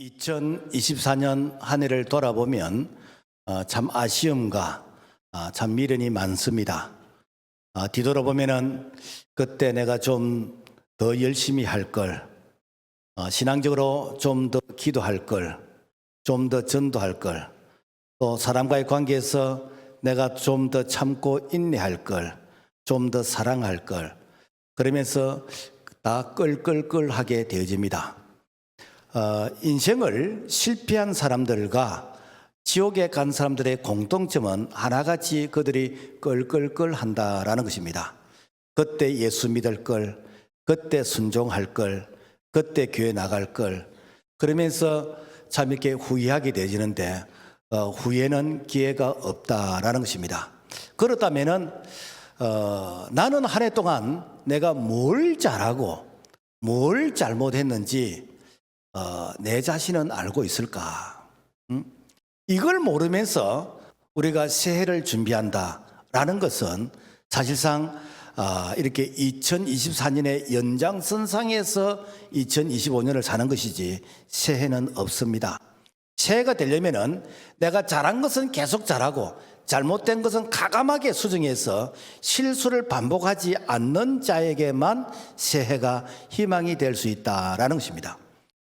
2024년 한 해를 돌아보면 참 아쉬움과 참 미련이 많습니다. 뒤돌아보면은 그때 내가 좀 더 열심히 할 걸, 신앙적으로 좀 더 기도할 걸, 좀 더 전도할 걸, 또 사람과의 관계에서 내가 좀 더 참고 인내할 걸, 좀 더 사랑할 걸, 그러면서 다 끌끌끌하게 되어집니다. 인생을 실패한 사람들과 지옥에 간 사람들의 공통점은 하나같이 그들이 끌끌끌 한다라는 것입니다. 그때 예수 믿을 걸, 그때 순종할 걸, 그때 교회 나갈 걸, 그러면서 참 이렇게 후회하게 되지는데 후회는 기회가 없다라는 것입니다. 그렇다면은 나는 한 해 동안 내가 뭘 잘하고 뭘 잘못했는지 내 자신은 알고 있을까? 이걸 모르면서 우리가 새해를 준비한다라는 것은 사실상 이렇게 2024년의 연장선상에서 2025년을 사는 것이지 새해는 없습니다. 새해가 되려면은 내가 잘한 것은 계속 잘하고 잘못된 것은 가감하게 수정해서 실수를 반복하지 않는 자에게만 새해가 희망이 될 수 있다라는 것입니다.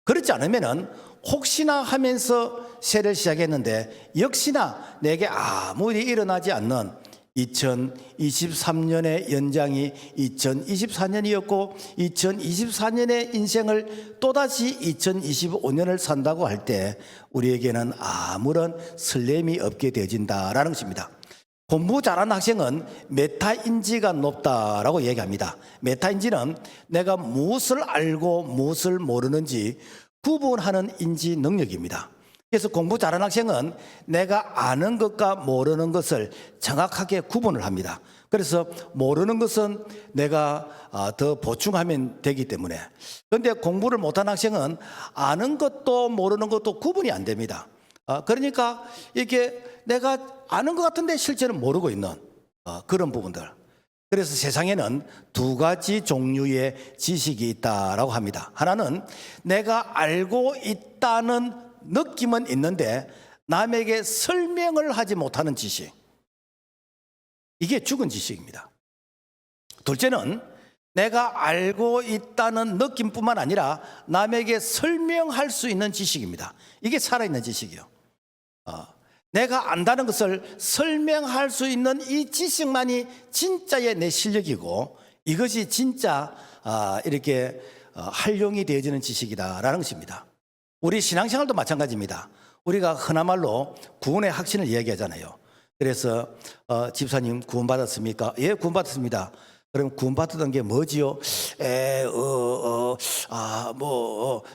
그렇지 않으면은 혹시나 하면서 새해를 시작했는데 역시나 내게 아무 일이 일어나지 않는 2023년의 연장이 2024년이었고 2024년의 인생을 또다시 2025년을 산다고 할 때 우리에게는 아무런 설렘이 없게 되어진다라는 것입니다. 공부 잘하는 학생은 메타인지가 높다라고 얘기합니다. 메타인지는 내가 무엇을 알고 무엇을 모르는지 구분하는 인지 능력입니다. 그래서 공부 잘하는 학생은 내가 아는 것과 모르는 것을 정확하게 구분을 합니다. 그래서 모르는 것은 내가 더 보충하면 되기 때문에. 그런데 공부를 못하는 학생은 아는 것도 모르는 것도 구분이 안 됩니다. 그러니까 이게 내가 아는 것 같은데 실제는 모르고 있는 그런 부분들. 그래서 세상에는 두 가지 종류의 지식이 있다라고 합니다. 하나는 내가 알고 있다는 느낌은 있는데 남에게 설명을 하지 못하는 지식. 이게 죽은 지식입니다. 둘째는 내가 알고 있다는 느낌뿐만 아니라 남에게 설명할 수 있는 지식입니다. 이게 살아있는 지식이요. 내가 안다는 것을 설명할 수 있는 이 지식만이 진짜의 내 실력이고 이것이 진짜 이렇게 활용이 되어지는 지식이다라는 것입니다. 우리 신앙생활도 마찬가지입니다. 우리가 흔한 말로 구원의 확신을 이야기하잖아요. 그래서 집사님 구원받았습니까? 예, 구원받았습니다. 그럼 구원받았던 게 뭐지요?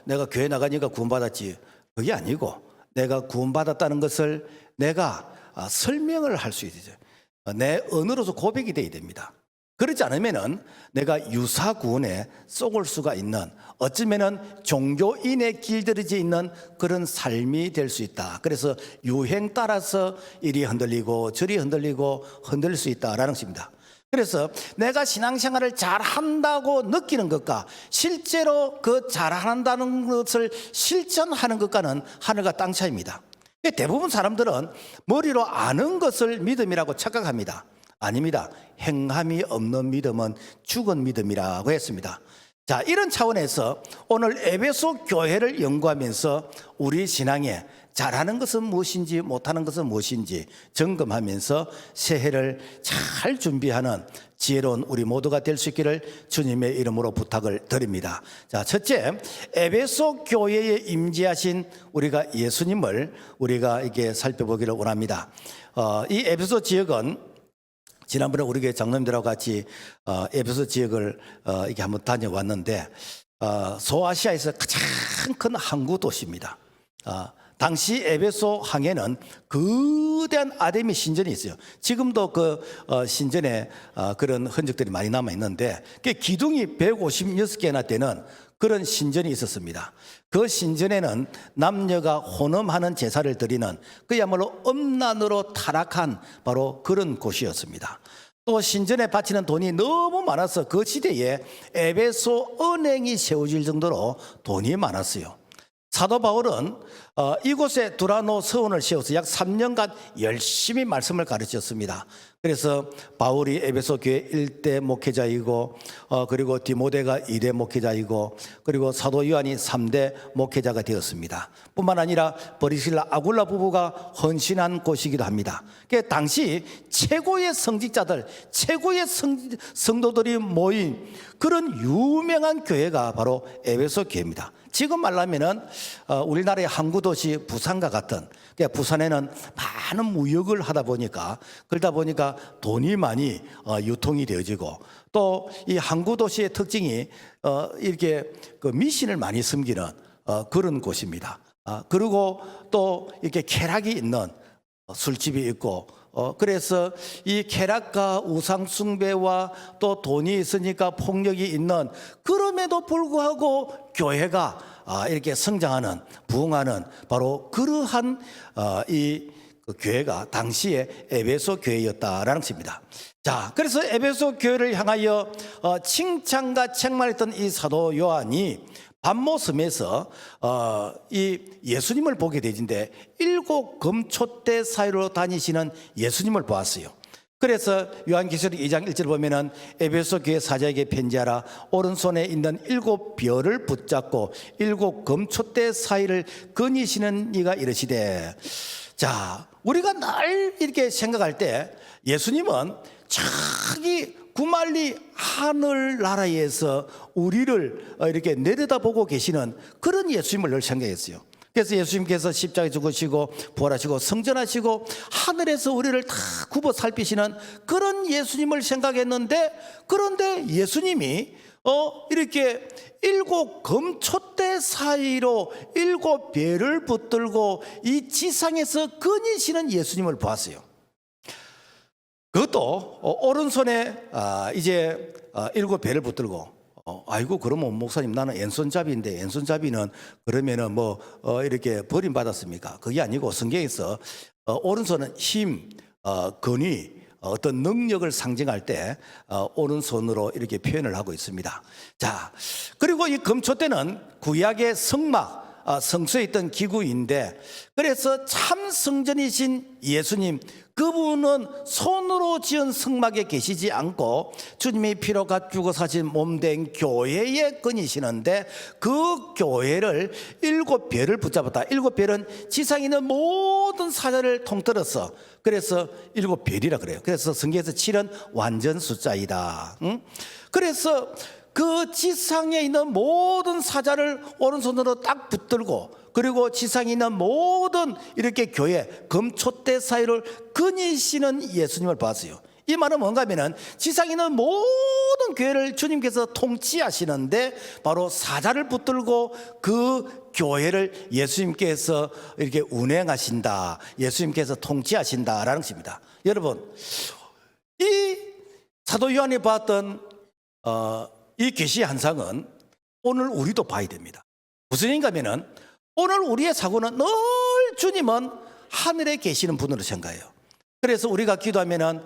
내가 교회 나가니까 구원받았지. 그게 아니고 내가 구원받았다는 것을 내가 설명을 할 수 있어요. 내 언어로서 고백이 돼야 됩니다. 그렇지 않으면은 내가 유사 구원에 속을 수가 있는 어쩌면은 종교인에 길들여져 있는 그런 삶이 될 수 있다. 그래서 유행 따라서 이리 흔들리고 저리 흔들리고 흔들릴 수 있다라는 것입니다. 그래서 내가 신앙생활을 잘한다고 느끼는 것과 실제로 그 잘한다는 것을 실천하는 것과는 하늘과 땅 차이입니다. 대부분 사람들은 머리로 아는 것을 믿음이라고 착각합니다. 아닙니다. 행함이 없는 믿음은 죽은 믿음이라고 했습니다. 자, 이런 차원에서 오늘 에베소 교회를 연구하면서 우리 신앙에 잘하는 것은 무엇인지 못하는 것은 무엇인지 점검하면서 새해를 잘 준비하는 지혜로운 우리 모두가 될 수 있기를 주님의 이름으로 부탁을 드립니다. 자, 첫째, 에베소 교회에 임재하신 우리가 예수님을 우리가 이게 살펴보기를 원합니다. 이 에베소 지역은 지난번에 우리 교회 장로님들하고 같이 에베소 지역을 이렇게 한번 다녀왔는데 소아시아에서 가장 큰 항구 도시입니다. 당시 에베소 항에는 거대한 아데미 신전이 있어요. 지금도 그 신전에 그런 흔적들이 많이 남아 있는데 기둥이 156개나 되는 그런 신전이 있었습니다. 그 신전에는 남녀가 혼음하는 제사를 드리는 그야말로 음란으로 타락한 바로 그런 곳이었습니다. 또 신전에 바치는 돈이 너무 많아서 그 시대에 에베소 은행이 세워질 정도로 돈이 많았어요. 사도 바울은 이곳에 두라노 서원을 세워서 약 3년간 열심히 말씀을 가르쳤습니다. 그래서 바울이 에베소 교회 1대 목회자이고 그리고 디모데가 2대 목회자이고 그리고 사도 요한이 3대 목회자가 되었습니다. 뿐만 아니라 브리실라 아굴라 부부가 헌신한 곳이기도 합니다. 당시 최고의 성직자들, 최고의 성도들이 모인 그런 유명한 교회가 바로 에베소 교회입니다. 지금 말하면은 우리나라의 항구 도시 부산과 같은, 그러니까 부산에는 많은 무역을 하다 보니까 그러다 보니까 돈이 많이 유통이 되어지고 또 이 항구 도시의 특징이 이렇게 그 미신을 많이 섬기는 그런 곳입니다. 그리고 또 이렇게 쾌락이 있는 술집이 있고 그래서 이 쾌락과 우상 숭배와 또 돈이 있으니까 폭력이 있는, 그럼에도 불구하고 교회가 이렇게 성장하는, 부흥하는 바로 그러한 이 교회가 당시에 에베소 교회였다라는 것입니다. 자, 그래서 에베소 교회를 향하여 칭찬과 책망했던 이 사도 요한이 밤모섬에서 이 예수님을 보게 되진데 7 금촛대 사이로 다니시는 예수님을 보았어요. 그래서 요한계시록 2장 1절 보면은 에베소 교회 사자에게 편지하라. 오른손에 있는 7 별을 붙잡고 7 금촛대 사이를 거니시는 이가 이르시되. 자, 우리가 늘 이렇게 생각할 때 예수님은 저기 구말리 하늘나라에서 우리를 이렇게 내려다보고 계시는 그런 예수님을 늘 생각했어요. 그래서 예수님께서 십자가에 죽으시고 부활하시고 성전하시고 하늘에서 우리를 다 굽어 살피시는 그런 예수님을 생각했는데, 그런데 예수님이 이렇게 7 금촛대 사이로 7 별을 붙들고 이 지상에서 거니시는 예수님을 보았어요. 그것도 오른손에 이제 7 별을 붙들고 아이고 그러면 목사님 나는 왼손잡이인데 왼손잡이는 그러면은 뭐 이렇게 버림받았습니까? 그게 아니고 성경에서 오른손은 힘, 권위, 어떤 능력을 상징할 때 오른손으로 이렇게 표현을 하고 있습니다. 자, 그리고 이 금촛대는 구약의 성막, 성소에 있던 기구인데, 그래서 참 성전이신 예수님, 그분은 손으로 지은 성막에 계시지 않고 주님의 피로 갖추고 사신 몸된 교회에 거니시는데, 그 교회를 7 별을 붙잡았다. 7 별은 지상에 있는 모든 사자를 통틀어서, 그래서 7 별이라 그래요. 그래서 성경에서 7은 완전 숫자이다. 그래서 그 지상에 있는 모든 사자를 오른손으로 딱 붙들고, 그리고 지상에 있는 모든 이렇게 교회 금촛대 사이를 거니시는 예수님을 봤어요. 이 말은 뭔가 하면은 지상에 있는 모든 교회를 주님께서 통치하시는데 바로 사자를 붙들고 그 교회를 예수님께서 이렇게 운행하신다, 예수님께서 통치하신다라는 것입니다. 여러분, 이 사도 요한이 봤던 이 계시 한상은 오늘 우리도 봐야 됩니다. 무슨 얘기인가 하면은 오늘 우리의 사고는 늘 주님은 하늘에 계시는 분으로 생각해요. 그래서 우리가 기도하면은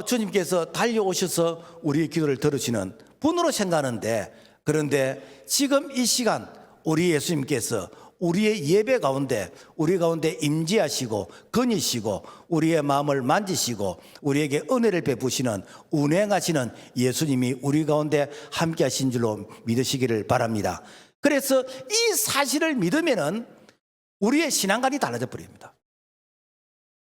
주님께서 달려오셔서 우리의 기도를 들으시는 분으로 생각하는데, 그런데 지금 이 시간 우리 예수님께서 우리의 예배 가운데, 우리 가운데 임재하시고 거니시고 우리의 마음을 만지시고 우리에게 은혜를 베푸시는, 운행하시는 예수님이 우리 가운데 함께 하신 줄로 믿으시기를 바랍니다. 그래서 이 사실을 믿으면은 우리의 신앙관이 달라져 버립니다.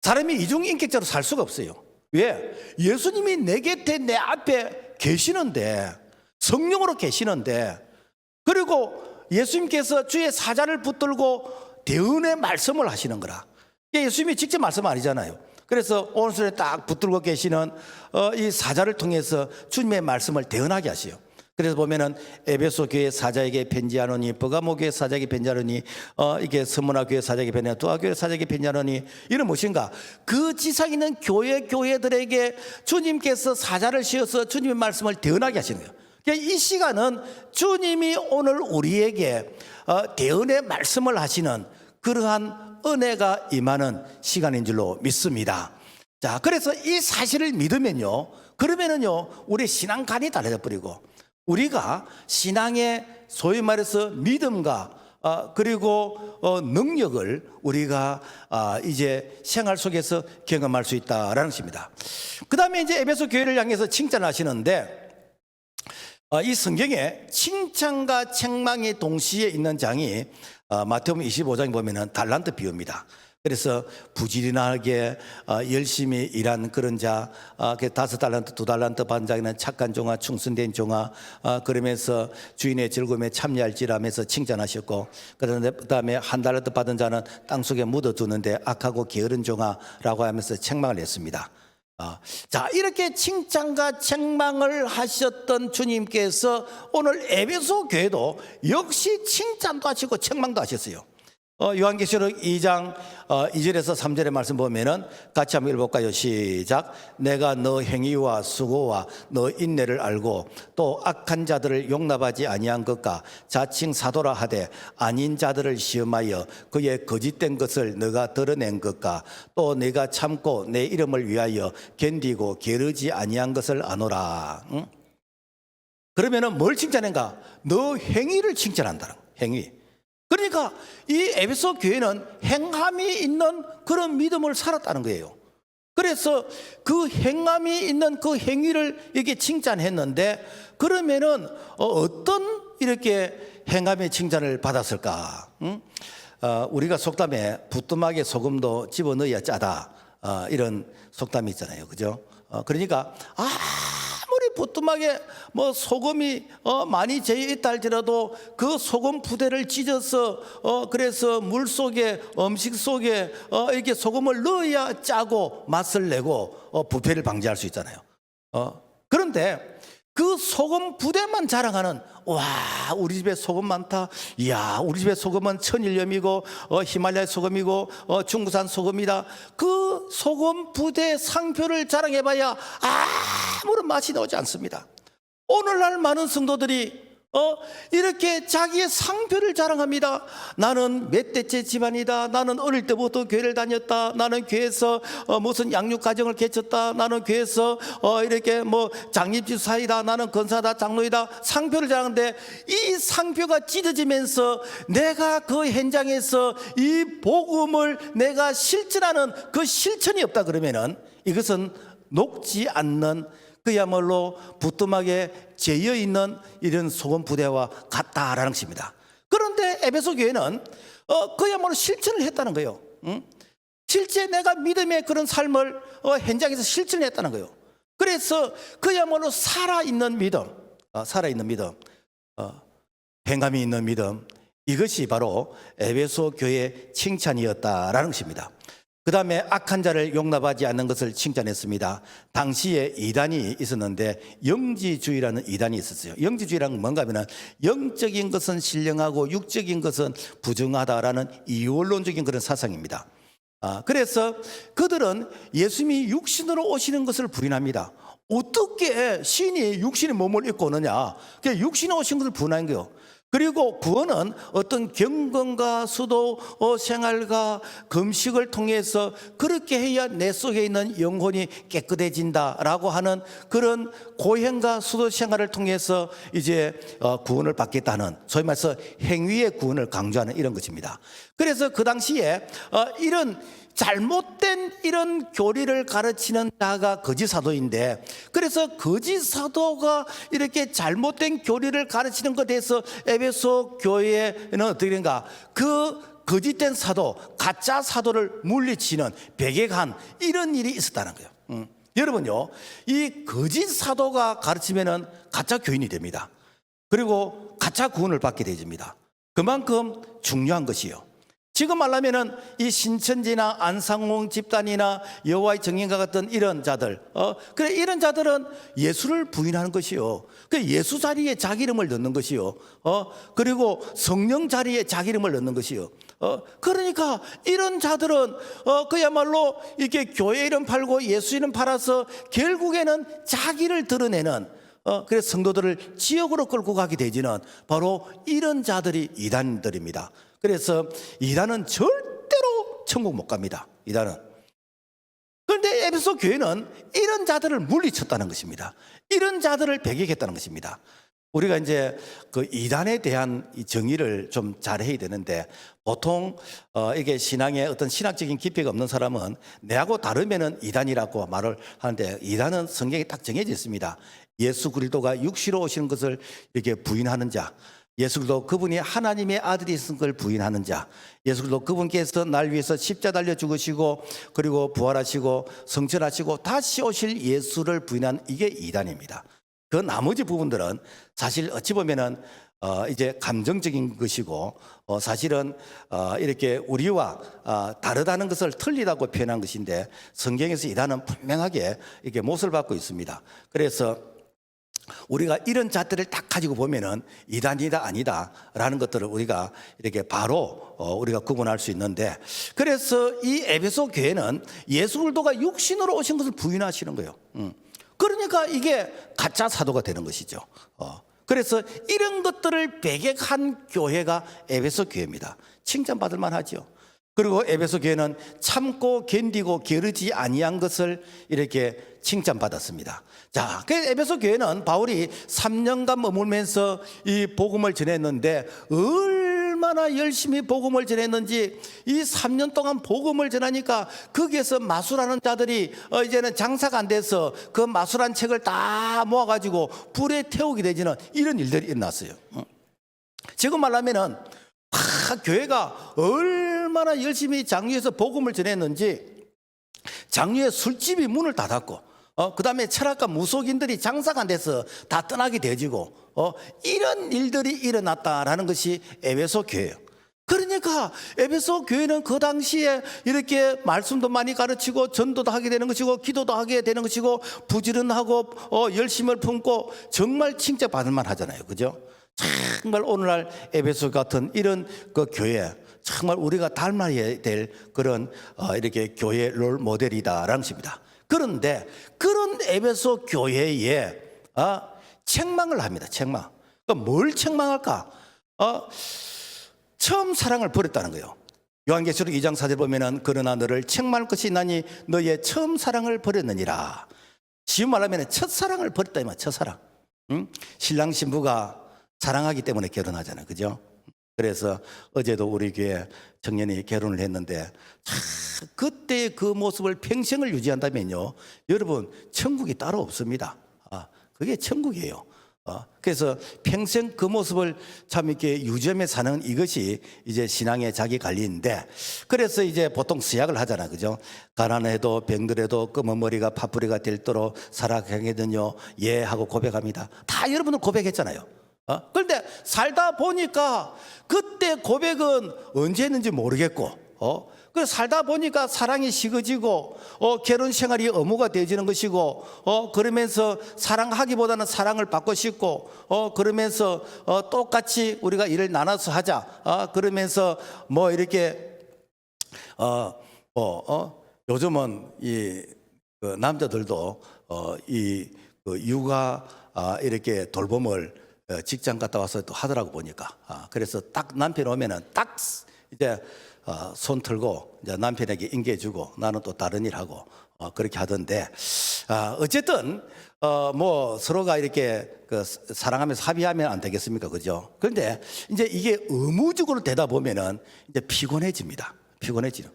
사람이 이중인격자로 살 수가 없어요. 왜? 예수님이 내 곁에, 내 앞에 계시는데, 성령으로 계시는데, 그리고 예수님께서 주의 사자를 붙들고 대언의 말씀을 하시는 거라. 예수님이 직접 말씀 아니잖아요. 그래서 오른손에 딱 붙들고 계시는 이 사자를 통해서 주님의 말씀을 대언하게 하시요. 그래서 보면은 에베소 교회 사자에게 편지하노니, 버가모 교회 사자에게 편지하노니, 이게 스무나 교회 사자에게 편지하노니, 두아 교회 사자에게 편지하노니, 이는 무엇인가? 그 지상에 있는 교회들에게 주님께서 사자를 씌워서 주님의 말씀을 대언하게 하시는 거예요. 이 시간은 주님이 오늘 우리에게 대언의 말씀을 하시는 그러한 은혜가 임하는 시간인 줄로 믿습니다. 자, 그래서 이 사실을 믿으면요, 그러면은요, 우리 신앙관이 달라져 버리고 우리가 신앙의 소위 말해서 믿음과 그리고 능력을 우리가 이제 생활 속에서 경험할 수 있다라는 것입니다. 그 다음에 이제 에베소 교회를 향해서 칭찬하시는데 이 성경에 칭찬과 책망이 동시에 있는 장이 마태복음 25장에 보면은 달란트 비유입니다. 그래서 부지런하게 열심히 일한 그런 자, 5달란트, 2달란트 받은 자에는 착한 종아, 충성된 종아, 그러면서 주인의 즐거움에 참여할지라면서 칭찬하셨고, 그다음에 1달란트 받은 자는 땅속에 묻어두는데 악하고 게으른 종아라고 하면서 책망을 했습니다. 자, 이렇게 칭찬과 책망을 하셨던 주님께서 오늘 에베소 교회도 역시 칭찬도 하시고 책망도 하셨어요. 요한계시록 2장 2절에서 3절의 말씀 보면은 같이 한번 읽어볼까요? 시작. 내가 너 행위와 수고와 너 인내를 알고 또 악한 자들을 용납하지 아니한 것과 자칭 사도라 하되 아닌 자들을 시험하여 그의 거짓된 것을 너가 드러낸 것과 또 내가 참고 내 이름을 위하여 견디고 게으르지 아니한 것을 아노라. 응? 그러면은 뭘 칭찬한가? 너 행위를 칭찬한다는 행위. 그러니까 이 에베소 교회는 행함이 있는 그런 믿음을 살았다는 거예요. 그래서 그 행함이 있는 그 행위를 이렇게 칭찬했는데, 그러면은 어떤 이렇게 행함의 칭찬을 받았을까? 응? 우리가 속담에 부뚜막에 소금도 집어넣어야 짜다, 이런 속담이 있잖아요, 그죠? 그러니까 아무리 부뚜막에 뭐 소금이 많이 재어 있다 할지라도 그 소금 부대를 찢어서 그래서 물 속에, 음식 속에 이렇게 소금을 넣어야 짜고 맛을 내고 부패를 방지할 수 있잖아요. 그런데 그 소금 부대만 자랑하는, 와, 우리 집에 소금 많다, 이야, 우리 집에 소금은 천일염이고 히말라야 소금이고 중국산 소금이다, 그 소금 부대 상표를 자랑해봐야 아무런 맛이 나오지 않습니다. 오늘날 많은 성도들이 이렇게 자기의 상표를 자랑합니다. 나는 몇 대째 집안이다, 나는 어릴 때부터 교회를 다녔다, 나는 교회에서 무슨 양육 가정을 개쳤다, 나는 교회에서 이렇게 뭐 장립주 사이다, 나는 권사다, 장로이다, 상표를 자랑하는데 이 상표가 찢어지면서 내가 그 현장에서 이 복음을 내가 실천하는 그 실천이 없다 그러면은 이것은 녹지 않는, 그야말로 부뚜막에 재어 있는 이런 소금 부대와 같다라는 것입니다. 그런데 에베소 교회는 그야말로 실천을 했다는 거예요. 실제 내가 믿음의 그런 삶을 현장에서 실천했다는 거예요. 그래서 그야말로 살아있는 믿음, 살아있는 믿음, 행함이 있는 믿음, 이것이 바로 에베소 교회의 칭찬이었다라는 것입니다. 그 다음에 악한 자를 용납하지 않는 것을 칭찬했습니다. 당시에 이단이 있었는데 영지주의라는 이단이 있었어요. 영지주의란 뭔가 하면 영적인 것은 신령하고 육적인 것은 부정하다라는 이원론적인 그런 사상입니다. 그래서 그들은 예수님이 육신으로 오시는 것을 부인합니다. 어떻게 신이 육신의 몸을 입고 오느냐, 그냥 육신에 오신 것을 부인하는 거예요. 그리고 구원은 어떤 경건과 수도 생활과 금식을 통해서 그렇게 해야 내 속에 있는 영혼이 깨끗해진다라고 하는 그런 고행과 수도 생활을 통해서 이제 구원을 받겠다는, 소위 말해서 행위의 구원을 강조하는 이런 것입니다. 그래서 그 당시에 이런 잘못된 이런 교리를 가르치는 자가 거짓 사도인데, 그래서 거짓 사도가 이렇게 잘못된 교리를 가르치는 것에 대해서 에베소 교회는 어떻게 된가, 그 거짓된 사도, 가짜 사도를 물리치는 백약한 이런 일이 있었다는 거예요. 여러분요, 이 거짓 사도가 가르치면은 가짜 교인이 됩니다. 그리고 가짜 구원을 받게 되집니다. 그만큼 중요한 것이요. 지금 말하면은 이 신천지나 안상홍 집단이나 여호와의 증인과 같은 이런 자들, 그래 이런 자들은 예수를 부인하는 것이요. 그 예수 자리에 자기 이름을 넣는 것이요. 그리고 성령 자리에 자기 이름을 넣는 것이요. 그러니까 이런 자들은 그야말로 이렇게 교회 이름 팔고 예수 이름 팔아서 결국에는 자기를 드러내는, 그래서 성도들을 지옥으로 끌고 가게 되지는 바로 이런 자들이 이단들입니다. 그래서 이단은 절대로 천국 못 갑니다. 이단은. 그런데 에베소 교회는 이런 자들을 물리쳤다는 것입니다. 이런 자들을 배격했다는 것입니다. 우리가 이제 그 이단에 대한 이 정의를 좀 잘해야 되는데, 보통 이게 신앙에 어떤 신학적인 깊이가 없는 사람은 내하고 다르면은 이단이라고 말을 하는데, 이단은 성경에 딱 정해져 있습니다. 예수 그리스도가 육시로 오시는 것을 이렇게 부인하는 자, 예수 그리스도 그분이 하나님의 아들이신 걸 부인하는 자, 예수 그리스도 그분께서 날 위해서 십자 달려 죽으시고 그리고 부활하시고 성천하시고 다시 오실 예수를 부인한, 이게 이단입니다. 그 나머지 부분들은 사실 어찌 보면은 이제 감정적인 것이고, 사실은 이렇게 우리와 다르다는 것을 틀리다고 표현한 것인데, 성경에서 이단은 분명하게 이렇게 못을 받고 있습니다. 그래서 우리가 이런 잣들을 딱 가지고 보면은 이단이다 아니다라는 것들을 우리가 이렇게 바로 우리가 구분할 수 있는데, 그래서 이 에베소 교회는 예수 그리스도가 육신으로 오신 것을 부인하시는 거예요. 그러니까 이게 가짜 사도가 되는 것이죠. 그래서 이런 것들을 배격한 교회가 에베소 교회입니다. 칭찬받을 만하죠. 그리고 에베소 교회는 참고 견디고 게으르지 아니한 것을 이렇게 칭찬받았습니다. 자, 그 에베소 교회는 바울이 3년간 머물면서 이 복음을 전했는데, 얼마나 열심히 복음을 전했는지, 이 3년 동안 복음을 전하니까 거기에서 마술하는 자들이 이제는 장사가 안 돼서 그 마술한 책을 다 모아가지고 불에 태우게 되지는 이런 일들이 일어났어요. 지금 말하면은 교회가 얼마나 열심히 장유에서 복음을 전했는지, 장유의 술집이 문을 닫았고, 그 다음에 철학과 무속인들이 장사가 안 돼서 다 떠나게 되지고, 이런 일들이 일어났다라는 것이 에베소 교회예요. 그러니까 에베소 교회는 그 당시에 이렇게 말씀도 많이 가르치고 전도도 하게 되는 것이고 기도도 하게 되는 것이고 부지런하고 열심을 품고 정말 칭찬받을 만하잖아요. 그죠? 정말 오늘날 에베소 같은 이런 그 교회, 정말 우리가 닮아야 될 그런 이렇게 교회 롤 모델이다라는 것입니다. 그런데 그런 에베소 교회에 책망을 합니다. 책망. 그러니까 뭘 책망할까? 처음 사랑을 버렸다는 거예요. 요한계시록 2장 4절 보면은, 그러나 너를 책망할 것이 있나니 너의 처음 사랑을 버렸느니라. 쉬운 말하면 첫사랑을 버렸다 이 말. 첫사랑. 신랑 신부가 사랑하기 때문에 결혼하잖아요. 그죠? 그래서 어제도 우리 교회 청년이 결혼을 했는데, 그때 그 모습을 평생을 유지한다면요, 여러분 천국이 따로 없습니다. 그게 천국이에요. 그래서 평생 그 모습을 참 이렇게 유지하며 사는 이것이 이제 신앙의 자기 관리인데, 그래서 이제 보통 수약을 하잖아. 그죠? 가난해도 병들어도 검은 머리가 파뿌리가 될도록 살아가겠느냐, 예 하고 고백합니다. 다 여러분은 고백했잖아요. 그런데 살다 보니까 그때 고백은 언제 했는지 모르겠고, 그 살다 보니까 사랑이 식어지고, 결혼 생활이 의무가 되어지는 것이고, 그러면서 사랑하기보다는 사랑을 받고 싶고, 그러면서 똑같이 우리가 일을 나눠서 하자. 그러면서 뭐 이렇게 요즘은 그 남자들도 그 육아 이렇게 돌봄을 직장 갔다 와서 또 하더라고 보니까. 그래서 딱 남편 오면은 딱 이제 손 틀고 이제 남편에게 인계해주고 나는 또 다른 일 하고 그렇게 하던데, 어쨌든 뭐 서로가 이렇게 그 사랑하면서 합의하면 안 되겠습니까? 그죠? 그런데 이제 이게 의무적으로 되다 보면은 이제 피곤해집니다. 피곤해지는.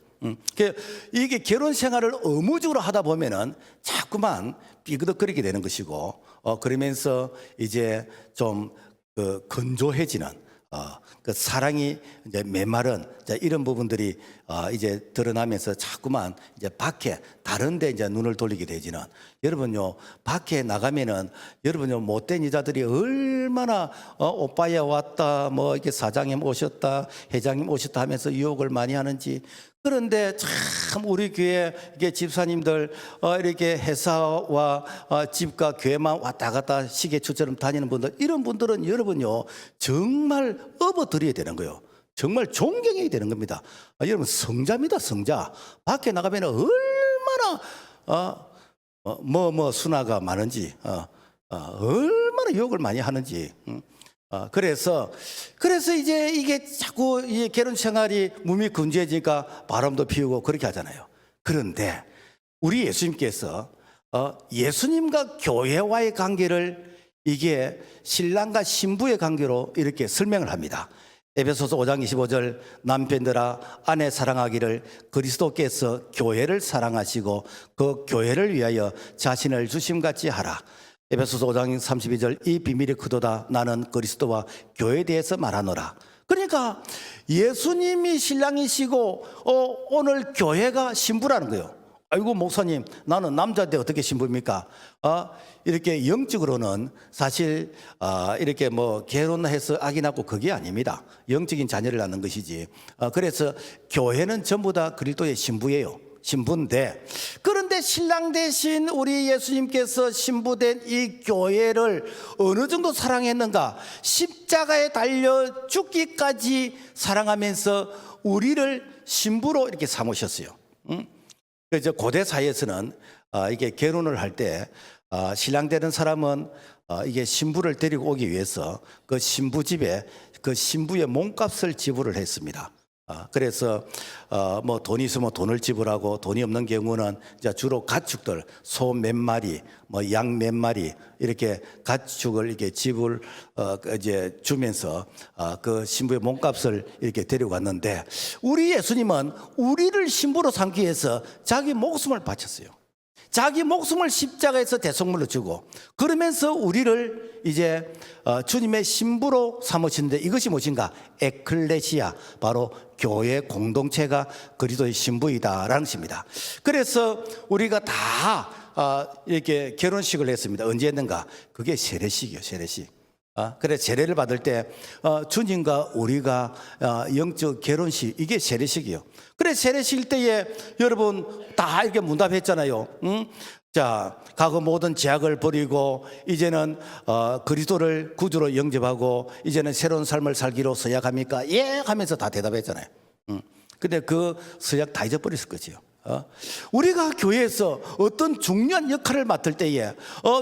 이게 결혼 생활을 의무적으로 하다 보면은 자꾸만 삐그덕거리게 되는 것이고, 그러면서 이제 좀 그 건조해지는, 그 사랑이 이제 메마른 이런 부분들이 이제 드러나면서 자꾸만 이제 밖에 다른데 이제 눈을 돌리게 되지는, 여러분요 밖에 나가면은 여러분요 못된 여자들이 얼마나 오빠야 왔다, 뭐 이렇게 사장님 오셨다, 회장님 오셨다 하면서 유혹을 많이 하는지. 그런데 참 우리 교회 이게 집사님들 이렇게 회사와 집과 교회만 왔다 갔다 시계추처럼 다니는 분들, 이런 분들은 여러분요 정말 업어드려야 되는 거예요. 정말 존경해야 되는 겁니다. 여러분 성자입니다. 성자. 밖에 나가면 얼마나 순화가 많은지, 얼마나 욕을 많이 하는지. 그래서 이제 이게 자꾸 이 결혼 생활이 몸이 건조해지니까 바람도 피우고 그렇게 하잖아요. 그런데 우리 예수님께서 예수님과 교회와의 관계를 이게 신랑과 신부의 관계로 이렇게 설명을 합니다. 에베소서 5장 25절 남편들아 아내 사랑하기를 그리스도께서 교회를 사랑하시고 그 교회를 위하여 자신을 주심같이 하라. 에베소서 5장 32절 이 비밀이 크도다 나는 그리스도와 교회에 대해서 말하노라. 그러니까 예수님이 신랑이시고 오늘 교회가 신부라는 거예요. 아이고 목사님 나는 남자인데 어떻게 신부입니까? 이렇게 영적으로는 사실 이렇게 뭐 결혼해서 아기 낳고 그게 아닙니다. 영적인 자녀를 낳는 것이지. 그래서 교회는 전부 다 그리스도의 신부예요. 신부인데 그런데 신랑 대신 우리 예수님께서 신부된 이 교회를 어느 정도 사랑했는가? 십자가에 달려 죽기까지 사랑하면서 우리를 신부로 이렇게 삼으셨어요. 그래서 고대 사회에서는 이게 결혼을 할 때 신랑 되는 사람은 이게 신부를 데리고 오기 위해서 그 신부 집에 그 신부의 몸값을 지불을 했습니다. 그래서 뭐 돈이 있으면 돈을 지불하고 돈이 없는 경우는 이제 주로 가축들 소 몇 마리, 뭐 양 몇 마리 이렇게 가축을 이렇게 지불 이제 주면서 그 신부의 몸값을 이렇게 데려갔는데 우리 예수님은 우리를 신부로 삼기 위해서 자기 목숨을 바쳤어요. 자기 목숨을 십자가에서 대속물로 주고 그러면서 우리를 이제 주님의 신부로 삼으시는데 이것이 무엇인가? 에클레시아, 바로 교회 공동체가 그리스도의 신부이다라는 것입니다. 그래서 우리가 다 이렇게 결혼식을 했습니다. 언제 했는가? 그게 세례식이에요. 세례식. 그래 세례를 받을 때 주님과 우리가 영적 결혼식 이게 세례식이에요. 그래 세례식 때에 여러분 다 이렇게 문답했잖아요. 자, 과거 모든 죄악을 버리고 이제는 그리스도를 구주로 영접하고 이제는 새로운 삶을 살기로 서약합니까? 예 하면서 다 대답했잖아요. 근데 그 서약 다 잊어버렸을 거지요. 우리가 교회에서 어떤 중요한 역할을 맡을 때에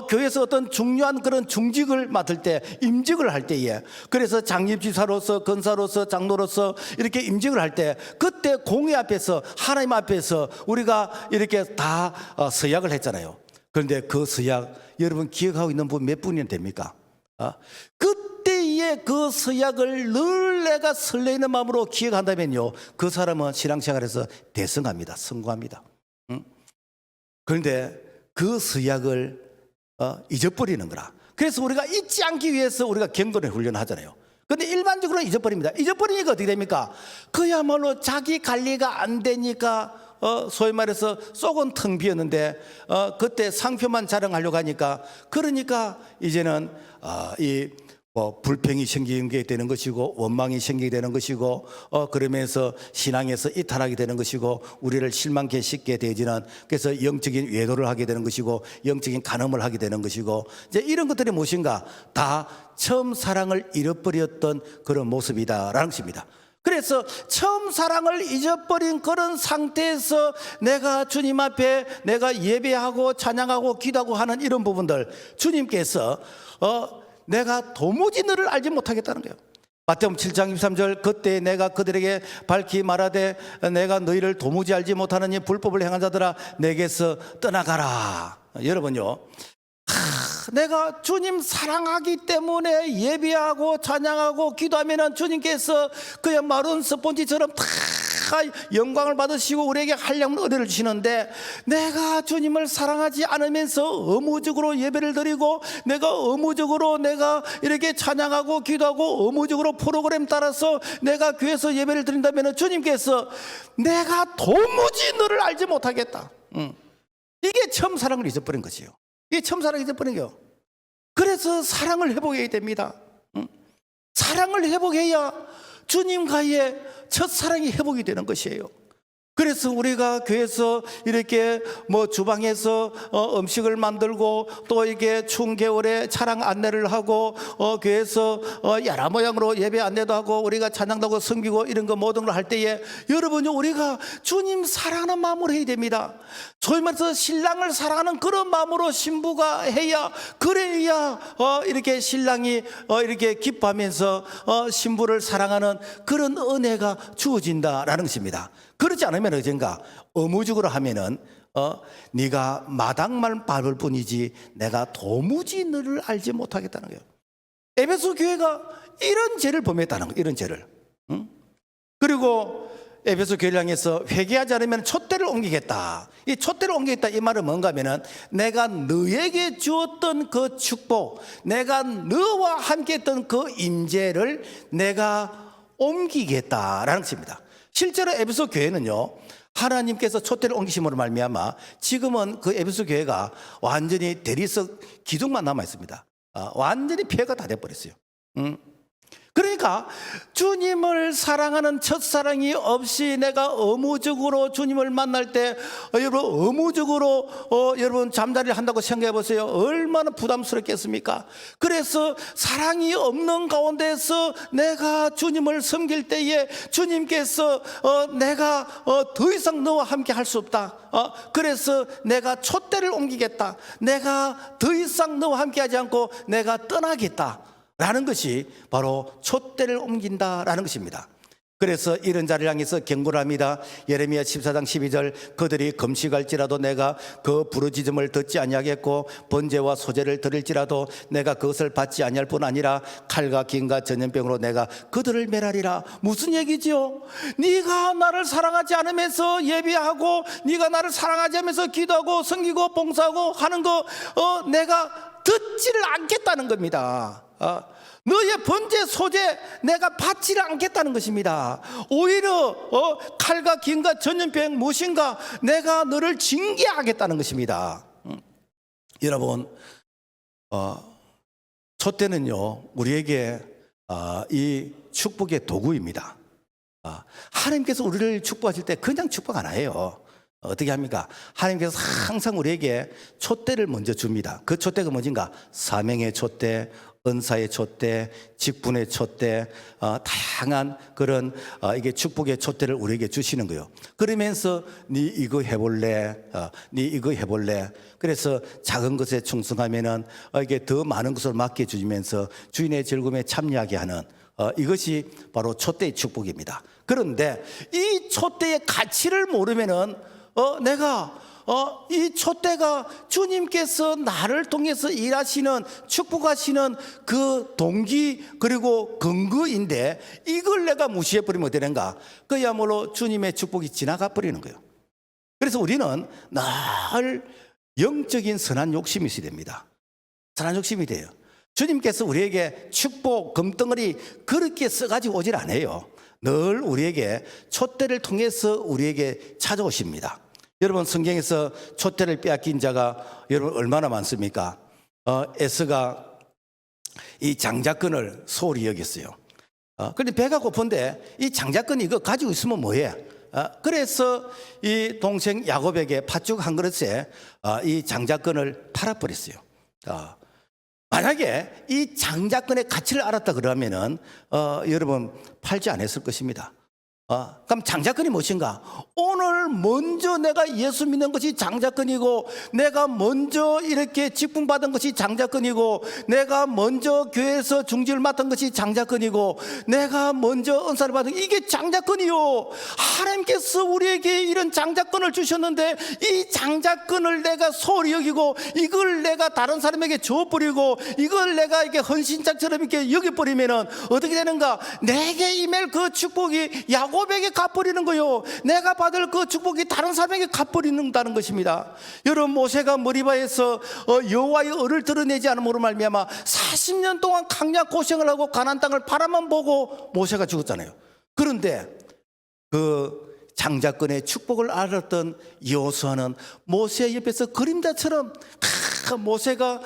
교회에서 어떤 중요한 그런 중직을 맡을 때 임직을 할 때에 그래서 장립지사로서 권사로서 장로로서 이렇게 임직을 할 때 그때 공회 앞에서 하나님 앞에서 우리가 이렇게 다 서약을 했잖아요. 그런데 그 서약 여러분 기억하고 있는 분 몇 분이 됩니까? 그때의 그 서약을 늘 내가 설레이는 마음으로 기억한다면요 그 사람은 신앙생활에서 대성합니다. 성공합니다. 그런데 그 서약을 잊어버리는 거라. 그래서 우리가 잊지 않기 위해서 우리가 경건의 훈련을 하잖아요. 그런데 일반적으로 잊어버립니다. 잊어버리니까 어떻게 됩니까? 그야말로 자기 관리가 안 되니까 소위 말해서 속은 텅 비었는데 그때 상표만 자랑하려고 하니까 그러니까 이제는 이 불평이 생기게 되는 것이고 원망이 생기게 되는 것이고 그러면서 신앙에서 이탈하게 되는 것이고 우리를 실망케 싣게 되지는 그래서 영적인 외도를 하게 되는 것이고 영적인 간음을 하게 되는 것이고 이제 이런 것들이 무엇인가 다 처음 사랑을 잃어버렸던 그런 모습이다라는 것입니다. 그래서 처음 사랑을 잊어버린 그런 상태에서 내가 주님 앞에 내가 예배하고 찬양하고 기도하고 하는 이런 부분들 주님께서 내가 도무지 너를 알지 못하겠다는 거예요. 마태복음 7장 23절 그때 내가 그들에게 밝히 말하되 내가 너희를 도무지 알지 못하느니 불법을 행한 자들아 내게서 떠나가라. 여러분요 내가 주님 사랑하기 때문에 예배하고 찬양하고 기도하면 주님께서 그의 마른 스펀지처럼 다 영광을 받으시고 우리에게 한량의 은혜를 주시는데 내가 주님을 사랑하지 않으면서 의무적으로 예배를 드리고 내가 의무적으로 내가 이렇게 찬양하고 기도하고 의무적으로 프로그램 따라서 내가 교회에서 예배를 드린다면 주님께서 내가 도무지 너를 알지 못하겠다. 이게 처음 사랑을 잊어버린 것이에요. 이게 처음 사랑을 잊어버린 거예요. 그래서 사랑을 회복해야 됩니다. 사랑을 회복해야 주님과의 첫사랑이 회복이 되는 것이에요. 그래서 우리가 교회에서 이렇게 뭐 주방에서 음식을 만들고 또 이게 추운 겨울에 차량 안내를 하고 교회에서 야라 모양으로 예배 안내도 하고 우리가 찬양도 하고 섬기고 이런 거 모든 걸 할 때에 여러분요 우리가 주님 사랑하는 마음으로 해야 됩니다. 소위 말해서 신랑을 사랑하는 그런 마음으로 신부가 해야 그래야 이렇게 신랑이 이렇게 기뻐하면서 신부를 사랑하는 그런 은혜가 주어진다라는 것입니다. 그렇지 않으면 어젠가 의무적으로 하면은 네가 마당만 밟을 뿐이지 내가 도무지 너를 알지 못하겠다는 거예요. 에베소 교회가 이런 죄를 범했다는 거예요. 이런 죄를. 그리고 에베소 교회를 향해서 회개하지 않으면 촛대를 옮기겠다. 이 촛대를 옮기겠다 이 말은 뭔가 하면은 내가 너에게 주었던 그 축복, 내가 너와 함께 했던 그 임재를 내가 옮기겠다라는 것입니다. 실제로 에베소 교회는요, 하나님께서 촛대를 옮기심으로 말미암아 지금은 그 에베소 교회가 완전히 대리석 기둥만 남아 있습니다. 완전히 폐허가 다 돼버렸어요. 그러니까 주님을 사랑하는 첫사랑이 없이 내가 의무적으로 주님을 만날 때 여러분 의무적으로 여러분 잠자리를 한다고 생각해 보세요. 얼마나 부담스럽겠습니까? 그래서 사랑이 없는 가운데서 내가 주님을 섬길 때에 주님께서 내가 더 이상 너와 함께 할 수 없다. 그래서 내가 촛대를 옮기겠다. 내가 더 이상 너와 함께 하지 않고 내가 떠나겠다 라는 것이 바로 촛대를 옮긴다라는 것입니다. 그래서 이런 자를 향해서 경고를 합니다. 예레미야 14장 12절 그들이 금식할지라도 내가 그 부르짖음을 듣지 아니하겠고 번제와 소제를 드릴지라도 내가 그것을 받지 아니할 뿐 아니라 칼과 긴과 전염병으로 내가 그들을 멸하리라. 무슨 얘기지요? 네가 나를 사랑하지 않으면서 예배하고 네가 나를 사랑하지 않으면서 기도하고 섬기고 봉사하고 하는 거 내가 듣지를 않겠다는 겁니다. 너의 번제 소제 내가 받지를 않겠다는 것입니다. 오히려 칼과 긴과 전염병 무엇인가 내가 너를 징계하겠다는 것입니다. 여러분 촛대는요 우리에게 이 축복의 도구입니다. 하나님께서 우리를 축복하실 때 그냥 축복 안 해요. 어떻게 합니까? 하나님께서 항상 우리에게 촛대를 먼저 줍니다. 그 촛대가 뭐인가? 사명의 촛대, 은사의 촛대, 직분의 촛대, 다양한 그런 이게 축복의 촛대를 우리에게 주시는 거예요. 그러면서 네 이거 해볼래? 네 이거 해볼래? 그래서 작은 것에 충성하면은 이게 더 많은 것을 맡겨주면서 주인의 즐거움에 참여하게 하는 이것이 바로 촛대의 축복입니다. 그런데 이 촛대의 가치를 모르면은 내가 이 촛대가 주님께서 나를 통해서 일하시는 축복하시는 그 동기 그리고 근거인데 이걸 내가 무시해버리면 어떻게 되는가? 그야말로 주님의 축복이 지나가 버리는 거예요. 그래서 우리는 늘 영적인 선한 욕심이 있어야 됩니다. 선한 욕심이 돼요. 주님께서 우리에게 축복 금덩어리 그렇게 써가지고 오질 않아요. 늘 우리에게 촛대를 통해서 우리에게 찾아오십니다. 여러분 성경에서 촛대를 빼앗긴 자가 여러분 얼마나 많습니까? 에스가 이 장자권을 소홀히 여겼어요. 그런데 배가 고픈데 이 장자권 이거 가지고 있으면 뭐해? 그래서 이 동생 야곱에게 팥죽 한 그릇에 이 장자권을 팔아버렸어요. 만약에 이 장자권의 가치를 알았다 그러면은 여러분 팔지 않았을 것입니다. 그럼 장자권이 무엇인가? 오늘 먼저 내가 예수 믿는 것이 장자권이고 내가 먼저 이렇게 직분 받은 것이 장자권이고 내가 먼저 교회에서 중지를 맡은 것이 장자권이고 내가 먼저 은사를 받은 이게 장자권이요. 하나님께서 우리에게 이런 장자권을 주셨는데 이 장자권을 내가 소홀히 여기고 이걸 내가 다른 사람에게 줘버리고 이걸 내가 이렇게 헌신장처럼 이렇게 여겨버리면은 어떻게 되는가? 내게 임할 그 축복이 야곱에게 갚버리는 거요. 내가 받을 그 축복이 다른 사람에게 갚버리는다는 것입니다. 여러분 모세가 머리바에서 여호와의 의를 드러내지 않음으로 말미암아 40년 동안 강약 고생을 하고 가나안 땅을 바라만 보고 모세가 죽었잖아요. 그런데 그 장자권의 축복을 알았던 여호수아는 모세 옆에서 그림자처럼 모세가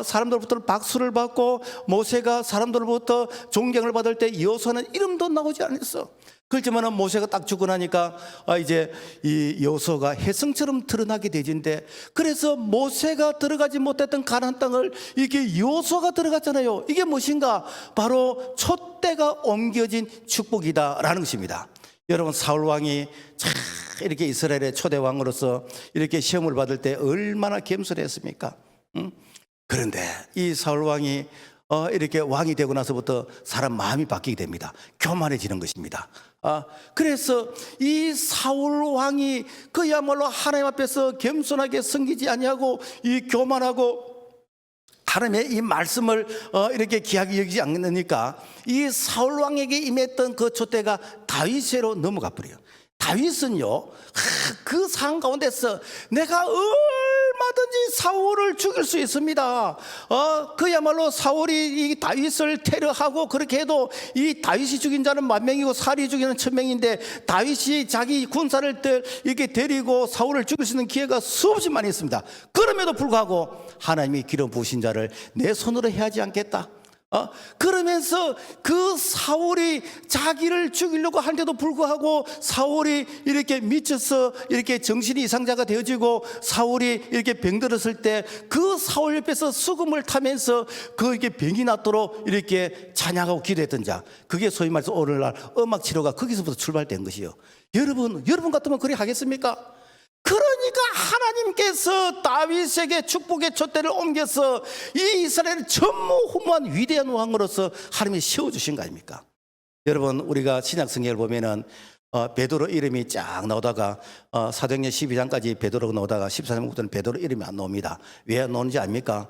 사람들로부터 박수를 받고 모세가 사람들로부터 존경을 받을 때 여호수아는 이름도 나오지 않았어. 그렇지만 모세가 딱 죽고 나니까 이제 이 여호수아가 혜성처럼 드러나게 되진데 그래서 모세가 들어가지 못했던 가나안 땅을 이게 여호수아가 들어갔잖아요. 이게 무엇인가? 바로 촛대가 옮겨진 축복이다라는 것입니다. 여러분 사울 왕이 참 이렇게 이스라엘의 초대 왕으로서 이렇게 시험을 받을 때 얼마나 겸손했습니까? 그런데 이 사울 왕이 이렇게 왕이 되고 나서부터 사람 마음이 바뀌게 됩니다. 교만해지는 것입니다. 그래서 이 사울 왕이 그야말로 하나님 앞에서 겸손하게 섬기지 아니하고 이 교만하고 하나님의 이 말씀을 이렇게 귀하게 여기지 않으니까 이 사울 왕에게 임했던 그 촛대가 다윗에로 넘어가 버려요. 다윗은요, 그 상황 가운데서 내가 얼마든지 사울을 죽일 수 있습니다. 그야말로 사울이 이 다윗을 테러하고 그렇게 해도 이 다윗이 죽인 자는 10,000명이고 사울이 죽이는 1,000명인데 다윗이 자기 군사를 이렇게 데리고 사울을 죽일 수 있는 기회가 수없이 많이 있습니다. 그럼에도 불구하고 하나님이 기름 부으신 자를 내 손으로 해하지 않겠다. 그러면서 그 사울이 자기를 죽이려고 하는데도 불구하고 사울이 이렇게 미쳐서 이렇게 정신이 이상자가 되어지고 사울이 이렇게 병들었을 때 그 사울 옆에서 수금을 타면서 그에게 병이 낫도록 이렇게 찬양하고 기도했던 자, 그게 소위 말해서 오늘날 음악 치료가 거기서부터 출발된 것이요. 여러분 같으면 그리 하겠습니까? 그러니까 하나님께서 다윗에게 축복의 촛대를 옮겨서 이 이스라엘을 전무후무한 위대한 왕으로서 하나님이 세워주신 거 아닙니까? 여러분, 우리가 신약 성경을 보면은 베드로 이름이 쫙 나오다가 사도행전 12장까지 베드로가 나오다가 14장부터는 베드로 이름이 안 나옵니다. 왜 안 나오는지 압니까?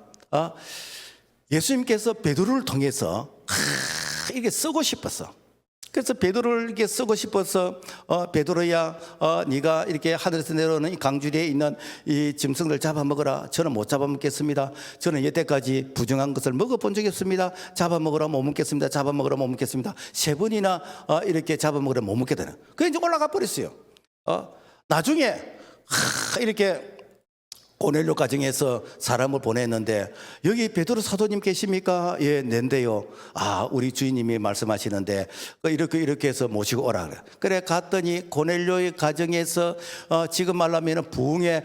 예수님께서 베드로를 통해서 이게 쓰고 싶었어. 그래서 베드로를 이렇게 쓰고 싶어서 베드로야, 네가 이렇게 하늘에서 내려오는 이 강주리에 있는 이 짐승들 잡아먹어라. 저는 못 잡아먹겠습니다. 저는 여태까지 부정한 것을 먹어본 적이 없습니다. 잡아먹으라 못 먹겠습니다. 잡아먹으라 못 먹겠습니다. 3번이나 이렇게 잡아먹으라 못 먹게 되는. 그게 이제 올라가 버렸어요. 나중에 이렇게 고넬료 가정에서 사람을 보냈는데 여기 베드로 사도님 계십니까? 예, nen데요. 우리 주인님이 말씀하시는데 이렇게 해서 모시고 오라 그래. 그래 갔더니 고넬료의 가정에서 지금 말하면 부흥회,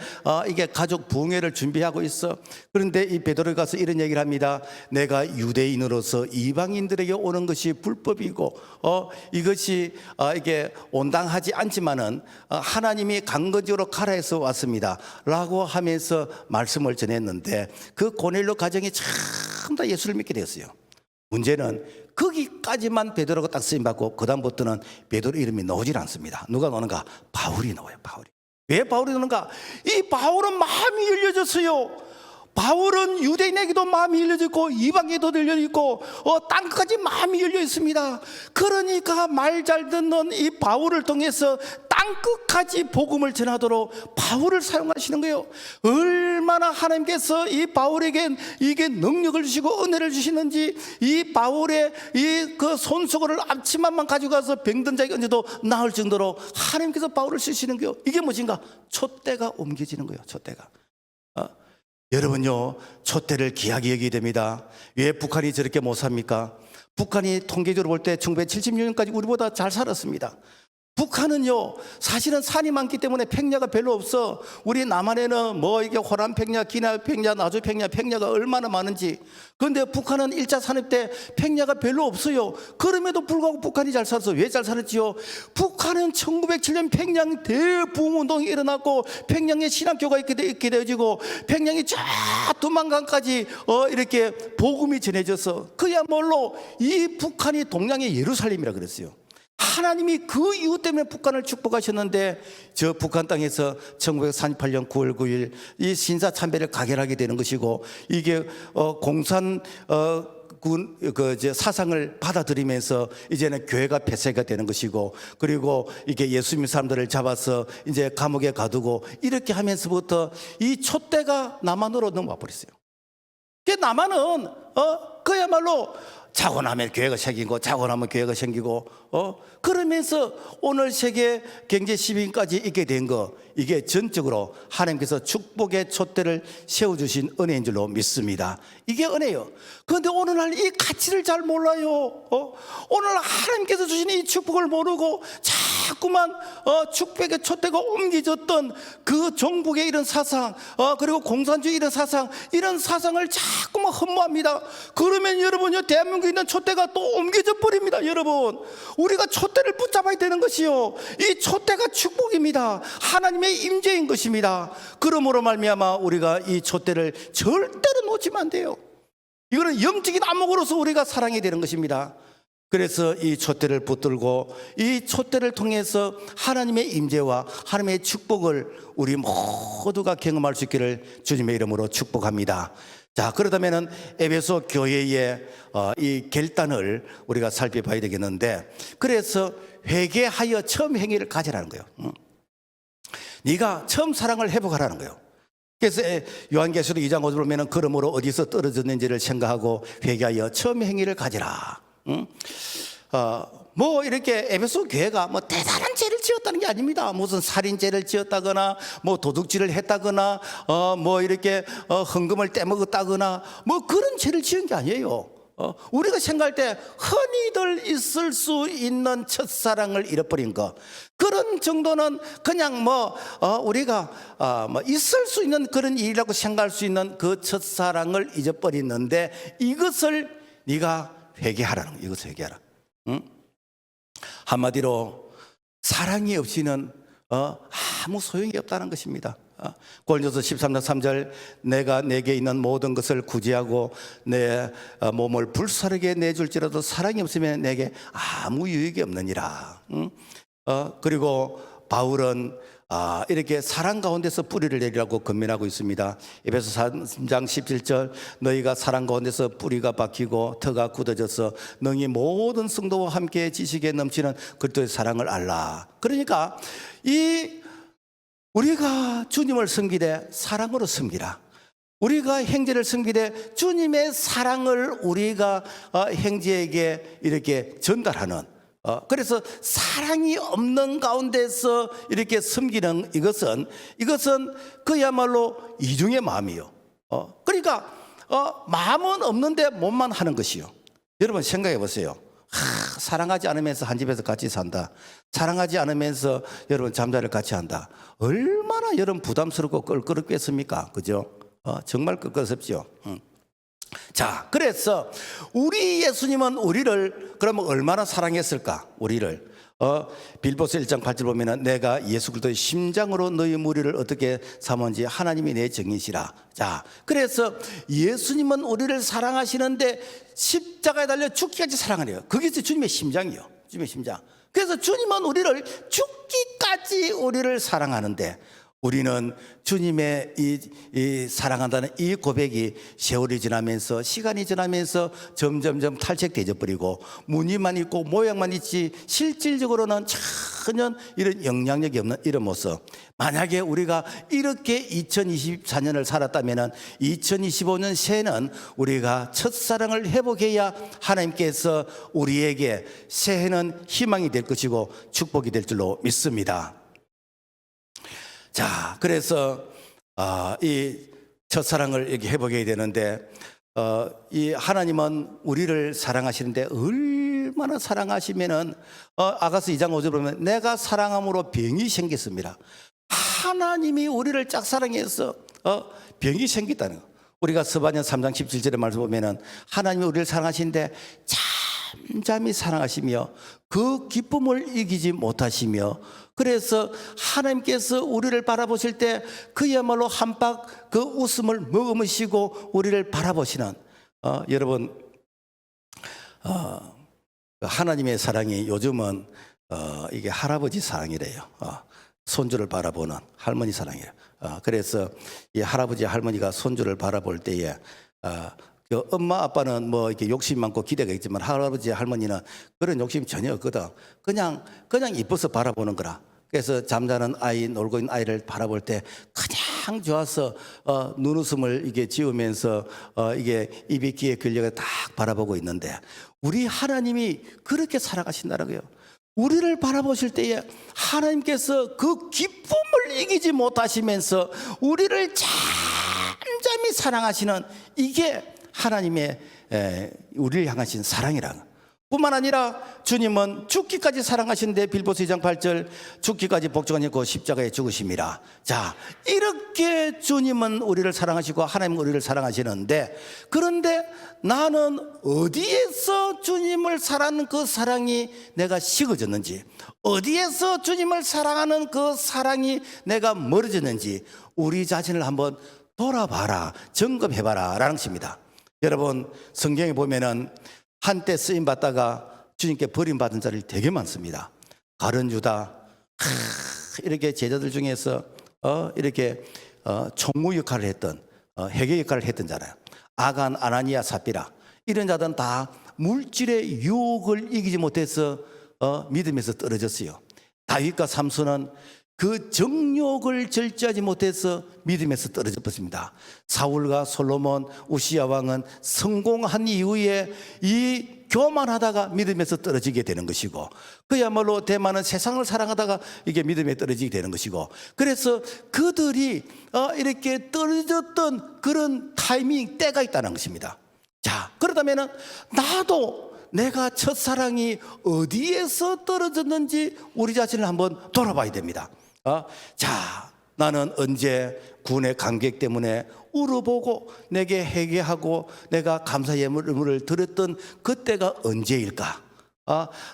이게 가족 부흥회를 준비하고 있어. 그런데 이 베드로가 가서 이런 얘기를 합니다. 내가 유대인으로서 이방인들에게 오는 것이 불법이고 이것이 이게 온당하지 않지만은 하나님이 강건적으로 가라 해서 왔습니다라고 하면서 말씀을 전했는데 그 고넬료 가정이 참 다 예수를 믿게 되었어요. 문제는 거기까지만 베드로가 딱 쓰임 받고 그 다음부터는 베드로 이름이 나오질 않습니다. 누가 나오는가? 바울이 나와요. 바울이. 왜 바울이 나오는가? 이 바울은 마음이 열려졌어요. 바울은 유대인에게도 마음이 열려있고 이방에도 열려있고 땅끝까지 마음이 열려 있습니다. 그러니까 말 잘 듣는 이 바울을 통해서 땅끝까지 복음을 전하도록 바울을 사용하시는 거예요. 얼마나 하나님께서 이 바울에게 이게 능력을 주시고 은혜를 주시는지, 이 바울의 이 그 손수건을 앞치마만 가져가서 병든 자에게 얹어도 나을 정도로 하나님께서 바울을 쓰시는 거예요. 이게 무엇인가? 촛대가 옮겨지는 거예요. 촛대가. 여러분요, 촛대를 귀하게 여기게 됩니다. 왜 북한이 저렇게 못 삽니까? 북한이 통계적으로 볼 때 1976년까지 우리보다 잘 살았습니다. 북한은요, 사실은 산이 많기 때문에 평야가 별로 없어. 우리 남한에는 뭐 이게 호남 평야, 기나 평야, 나주 평야, 평야가 얼마나 많은지. 그런데 북한은 1차 산업 때 평야가 별로 없어요. 그럼에도 불구하고 북한이 잘 살았어. 왜 잘 살았지요? 북한은 1907년 평양 대부흥운동이 일어났고 평양에 신학교가 있게 되어지고 평양이 쫙 두만강까지 이렇게 복음이 전해져서 그야말로 이 북한이 동양의 예루살렘이라 그랬어요. 하나님이 그 이유 때문에 북한을 축복하셨는데 저 북한 땅에서 1948년 9월 9일 이 신사참배를 가결하게 되는 것이고 이게 공산 사상을 받아들이면서 이제는 교회가 폐쇄가 되는 것이고, 그리고 이게 예수님 사람들을 잡아서 이제 감옥에 가두고 이렇게 하면서부터 이 촛대가 남한으로 넘어와 버렸어요. 남한은 그야말로 자고 나면 교회가 생기고 자고 나면 교회가 생기고 그러면서 오늘 세계 경제 10위까지 있게 된 거, 이게 전적으로 하나님께서 축복의 촛대를 세워주신 은혜인 줄로 믿습니다. 이게 은혜예요. 그런데 오늘날 이 가치를 잘 몰라요. 오늘 하나님께서 주신 이 축복을 모르고 자꾸만 축복의 촛대가 옮겨졌던 그 종북의 이런 사상, 그리고 공산주의 이런 사상을 자꾸만 흠모합니다. 그러면 여러분요, 대한민국에 있는 촛대가 또 옮겨져 버립니다. 여러분, 우리가 촛대를 붙잡아야 되는 것이요, 이 촛대가 축복입니다. 하나님의 임재인 것입니다. 그러므로 말미암아 우리가 이 촛대를 절대로 놓치면 안 돼요. 이거는 영적인 안목으로서 우리가 사랑해야 되는 것입니다. 그래서 이 촛대를 붙들고 이 촛대를 통해서 하나님의 임재와 하나님의 축복을 우리 모두가 경험할 수 있기를 주님의 이름으로 축복합니다. 자, 그렇다면 에베소 교회의 이 결단을 우리가 살펴봐야 되겠는데, 그래서 회개하여 처음 행위를 가지라는 거예요. 네가 처음 사랑을 회복하라는 거예요. 그래서 요한계시록 2장 5절 보면 그러므로 어디서 떨어졌는지를 생각하고 회개하여 처음 행위를 가지라. 뭐 이렇게 에베소 교회가 뭐 대단한 죄를 지었다는 게 아닙니다. 무슨 살인죄를 지었다거나 뭐 도둑질을 했다거나 뭐 이렇게 헌금을 떼먹었다거나 뭐 그런 죄를 지은 게 아니에요. 우리가 생각할 때 흔히들 있을 수 있는 첫사랑을 잃어버린 것, 그런 정도는 그냥 뭐 우리가 뭐 있을 수 있는 그런 일이라고 생각할 수 있는 그 첫사랑을 잊어버렸는데, 이것을 네가 회개하라는 거예요. 이것을 회개하라. 한마디로 사랑이 없이는 아무 소용이 없다는 것입니다. 고린도서 13장 3절 내가 내게 있는 모든 것을 구제하고 내 몸을 불사르게 내줄지라도 사랑이 없으면 내게 아무 유익이 없느니라. 그리고 바울은 이렇게 사랑 가운데서 뿌리를 내리라고 권면하고 있습니다. 에베소 3장 17절 너희가 사랑 가운데서 뿌리가 박히고 터가 굳어져서 너희 모든 성도와 함께 지식에 넘치는 그리스도의 사랑을 알라. 그러니까 우리가 주님을 섬기되 사랑으로 섬기라. 우리가 형제를 섬기되 주님의 사랑을 우리가 형제에게 이렇게 전달하는, 그래서 사랑이 없는 가운데서 이렇게 섬기는 이것은 그야말로 이중의 마음이요. 그러니까 마음은 없는데 몸만 하는 것이요. 여러분 생각해 보세요. 사랑하지 않으면서 한 집에서 같이 산다. 사랑하지 않으면서 여러분 잠자리를 같이 한다. 얼마나 여러분 부담스럽고 껄끄럽겠습니까? 그죠? 정말 껄끄럽죠. 자, 그래서 우리 예수님은 우리를 그러면 얼마나 사랑했을까? 우리를 빌보서 1장 8절 보면은 내가 예수 그리스도의 심장으로 너희 무리를 어떻게 삼은지 하나님이 내 정이시라. 자, 그래서 예수님은 우리를 사랑하시는데 십자가에 달려 죽기까지 사랑하네요. 그게 주님의 심장이요. 주님의 심장. 그래서 주님은 우리를 죽기까지 우리를 사랑하는데, 우리는 주님의 이 사랑한다는 이 고백이 세월이 지나면서 시간이 지나면서 점점점 탈색되어 버리고 무늬만 있고 모양만 있지 실질적으로는 전혀 이런 영향력이 없는 이런 모습. 만약에 우리가 이렇게 2024년을 살았다면 2025년 새해는 우리가 첫사랑을 회복해야 하나님께서 우리에게 새해는 희망이 될 것이고 축복이 될 줄로 믿습니다. 자, 그래서 이 첫사랑을 이렇게 회복해야 되는데, 이 하나님은 우리를 사랑하시는데 얼마나 사랑하시면은 아가서 2장 5절 보면 내가 사랑함으로 병이 생겼습니다. 하나님이 우리를 짝사랑해서 병이 생겼다는 거. 우리가 스바냐 3장 17절의 말씀 보면은 하나님이 우리를 사랑하시는데 잠잠히 사랑하시며 그 기쁨을 이기지 못하시며, 그래서 하나님께서 우리를 바라보실 때 그야말로 한박 그 웃음을 머금으시고 우리를 바라보시는, 여러분 하나님의 사랑이 요즘은 이게 할아버지 사랑이래요. 손주를 바라보는 할머니 사랑이에요. 그래서 이 할아버지 할머니가 손주를 바라볼 때에 그 엄마 아빠는 뭐 이렇게 욕심 많고 기대가 있지만 할아버지 할머니는 그런 욕심이 전혀 없거든. 그냥 이뻐서 바라보는 거라. 그래서 잠자는 아이, 놀고 있는 아이를 바라볼 때 그냥 좋아서 눈웃음을 이게 지으면서 이게 입이 귀에 걸려가 딱 바라보고 있는데, 우리 하나님이 그렇게 살아가신다고요. 우리를 바라보실 때에 하나님께서 그 기쁨을 이기지 못하시면서 우리를 잠잠히 사랑하시는, 이게 하나님의 우리를 향하신 사랑이라. 뿐만 아니라 주님은 죽기까지 사랑하시는데 빌보서 2장 8절 죽기까지 복종하니 그 십자가에 죽으심이라. 자, 이렇게 주님은 우리를 사랑하시고 하나님은 우리를 사랑하시는데, 그런데 나는 어디에서 주님을 사랑하는 그 사랑이 내가 식어졌는지, 어디에서 주님을 사랑하는 그 사랑이 내가 멀어졌는지 우리 자신을 한번 돌아봐라, 점검해봐라 라는 것입니다. 여러분, 성경에 보면은 한때 쓰임 받다가 주님께 버림받은 자들 되게 많습니다. 가룟 유다, 이렇게 제자들 중에서 이렇게 총무 역할을 했던, 회계 역할을 했던 자라요. 아간, 아나니아, 삽비라, 이런 자들은 다 물질의 유혹을 이기지 못해서 믿음에서 떨어졌어요. 다윗과 삼손은 그 정욕을 절제하지 못해서 믿음에서 떨어져 버렸습니다. 사울과 솔로몬, 우시야 왕은 성공한 이후에 이 교만하다가 믿음에서 떨어지게 되는 것이고, 그야말로 대만은 세상을 사랑하다가 이게 믿음에 떨어지게 되는 것이고, 그래서 그들이 이렇게 떨어졌던 그런 타이밍 때가 있다는 것입니다. 자, 그렇다면 나도 내가 첫사랑이 어디에서 떨어졌는지 우리 자신을 한번 돌아봐야 됩니다. 자, 나는 언제 군의 감격 때문에 울어보고 내게 회개하고 내가 감사 예물을 드렸던 그때가 언제일까?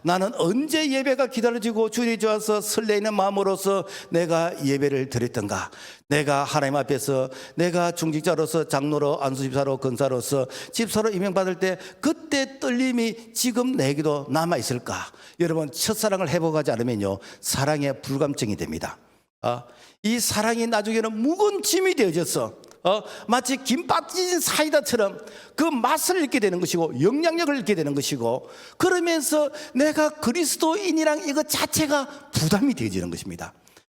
나는 언제 예배가 기다려지고 주일이 좋아서 설레이는 마음으로서 내가 예배를 드렸던가? 내가 하나님 앞에서 내가 중직자로서 장로로 안수집사로 권사로서 집사로 임명받을 때 그때 떨림이 지금 내게도 남아있을까? 여러분, 첫사랑을 회복하지 않으면요, 사랑의 불감증이 됩니다. 이 사랑이 나중에는 무거운 짐이 되어져서 마치 김 빠진 사이다처럼 그 맛을 잃게 되는 것이고 영향력을 잃게 되는 것이고, 그러면서 내가 그리스도인이랑 이것 자체가 부담이 되어지는 것입니다.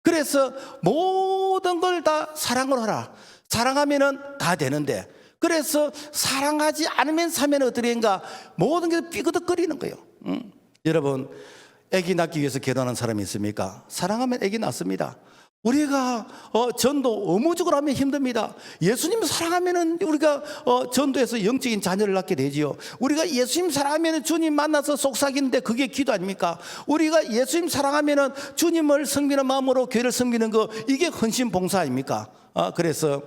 그래서 모든 걸 다 사랑으로 하라. 사랑하면은 다 되는데, 그래서 사랑하지 않으면 사면 어떠리인가? 모든 게 삐그덕거리는 거예요. 여러분, 아기 낳기 위해서 결혼한 사람이 있습니까? 사랑하면 아기 낳습니다. 우리가 전도 의무적으로 하면 힘듭니다. 예수님 사랑하면 우리가 전도해서 영적인 자녀를 낳게 되지요. 우리가 예수님 사랑하면 주님 만나서 속삭이는데 그게 기도 아닙니까? 우리가 예수님 사랑하면 주님을 섬기는 마음으로 교회를 섬기는 거, 이게 헌신 봉사 아닙니까? 그래서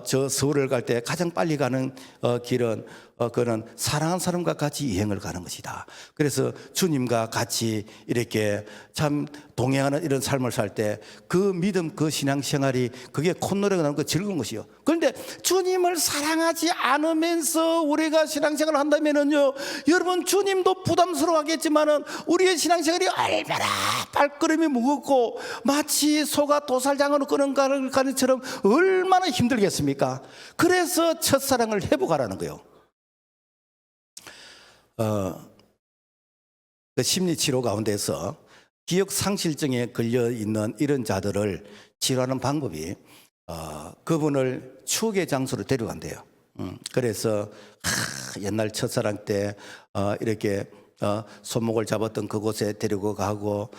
저 서울을 갈 때 가장 빨리 가는 길은 그는 사랑하는 사람과 같이 여행을 가는 것이다. 그래서 주님과 같이 이렇게 참 동행하는 이런 삶을 살 때 그 믿음, 그 신앙생활이 그게 콧노래가 나는 거 즐거운 것이요. 그런데 주님을 사랑하지 않으면서 우리가 신앙생활을 한다면은요, 여러분, 주님도 부담스러워하겠지만은 우리의 신앙생활이 얼마나 발걸음이 무겁고 마치 소가 도살장으로 끄는 가는처럼 얼마나 힘들겠습니까? 그래서 첫사랑을 회복하라는 거예요. 그 심리치료 가운데서 기억 상실증에 걸려 있는 이런 자들을 치료하는 방법이 그분을 추억의 장소로 데려간대요. 그래서 옛날 첫사랑 때 이렇게 손목을 잡았던 그곳에 데리고 가고,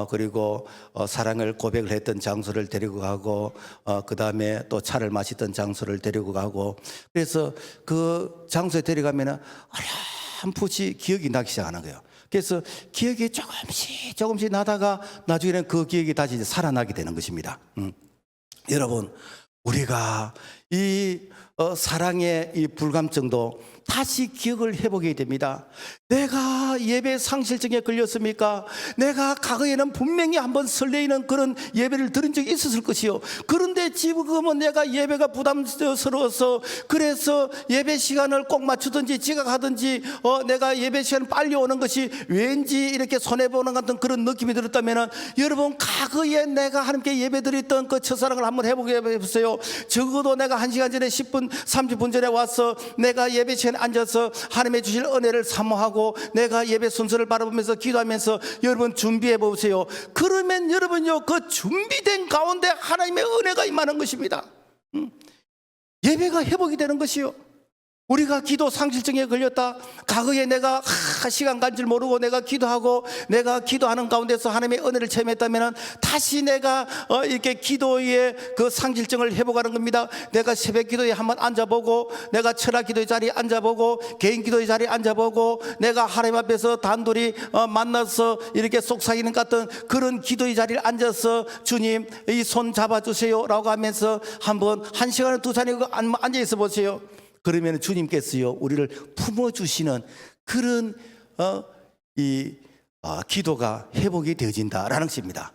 그리고 사랑을 고백을 했던 장소를 데리고 가고, 그 다음에 또 차를 마시던 장소를 데리고 가고, 그래서 그 장소에 데려가면 어렴풋이 기억이 나기 시작하는 거예요. 그래서 기억이 조금씩 나다가 나중에는 그 기억이 다시 살아나게 되는 것입니다. 여러분, 우리가 이 사랑의 이 불감증도 다시 기억을 해보게 됩니다. 내가 예배 상실증에 걸렸습니까? 내가 과거에는 분명히 한번 설레이는 그런 예배를 드린 적이 있었을 것이요. 그런데 지금은 내가 예배가 부담스러워서, 그래서 예배 시간을 꼭 맞추든지 지각하든지 내가 예배 시간 빨리 오는 것이 왠지 이렇게 손해보는 같은 그런 느낌이 들었다면, 여러분, 과거에 내가 하나님께 예배 드렸던 그 첫사랑을 한번 해보게 해보세요. 적어도 내가 1시간 전에 10분 30분 전에 와서 내가 예배 시간에 앉아서 하나님의 주실 은혜를 사모하고 내가 예배 순서를 바라보면서 기도하면서 여러분 준비해 보세요. 그러면 여러분요, 그 준비된 가운데 하나님의 은혜가 임하는 것입니다. 예배가 회복이 되는 것이요. 우리가 기도 상실증에 걸렸다. 과거에 내가 시간 간 줄 모르고 내가 기도하고 내가 기도하는 가운데서 하나님의 은혜를 체험했다면 다시 내가 이렇게 기도의 그 상실증을 회복하는 겁니다. 내가 새벽 기도에 한번 앉아보고, 내가 철학 기도의 자리에 앉아보고, 개인 기도의 자리에 앉아보고, 내가 하나님 앞에서 단둘이 만나서 이렇게 속삭이는 같은 그런 기도의 자리에 앉아서 주님 이 손 잡아주세요 라고 하면서 한번 1시간에 2시간에 앉아 있어 보세요. 그러면 주님께서요, 우리를 품어주시는 그런 기도가 회복이 되어진다라는 것입니다.